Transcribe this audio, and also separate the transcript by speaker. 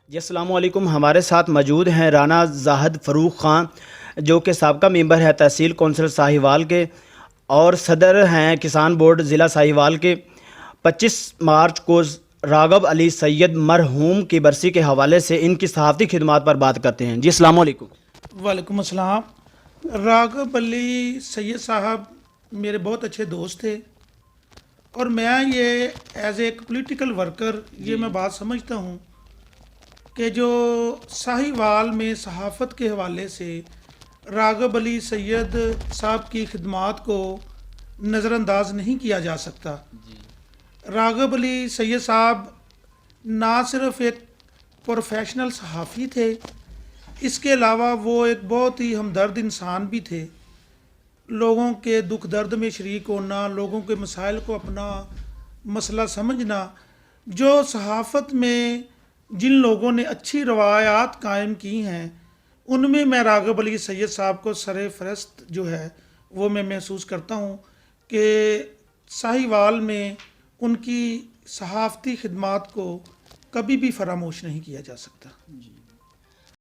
Speaker 1: जी अस्सलाम वालेकुम। हमारे साथ मौजूद हैं राना ज़ाहिद फ़रूक ख़ान, जो कि साबिक़ा मेंबर है तहसील कौंसिल साहिवाल के और सदर हैं किसान बोर्ड ज़िला साहिवाल के। 25 मार्च को राग़ब अली सैयद मरहूम की बरसी के हवाले से इनकी सहाफ़ती खिदमात पर बात करते हैं। जी अस्सलाम वालेकुम।
Speaker 2: वालेकुम अस्सलाम। राग़ब अली सैयद साहब मेरे बहुत अच्छे दोस्त थे और मैं ये एज एक पॉलिटिकल वर्कर ये मैं बात समझता हूँ कि जो साहिवाल में सहाफ़त के हवाले से राग़ब अली सैयद साहब की खिदमात को नज़रअंदाज नहीं किया जा सकता। राग़ब अली सैयद साहब ना सिर्फ़ एक प्रोफेशनल सहाफ़ी थे, इसके अलावा वो एक बहुत ही हमदर्द इंसान भी थे। लोगों के दुख दर्द में शरीक होना, लोगों के मसाइल को अपना मसला समझना, जो सहाफ़त में जिन लोगों ने अच्छी रवायात कायम की हैं उनमें मैं राग़ब अली सैयद साहब को सरे फ़हरिस्त जो है वो मैं महसूस करता हूँ कि साहिवाल में उनकी सहाफ़ती खिदमात को कभी भी फरामोश नहीं किया जा सकता।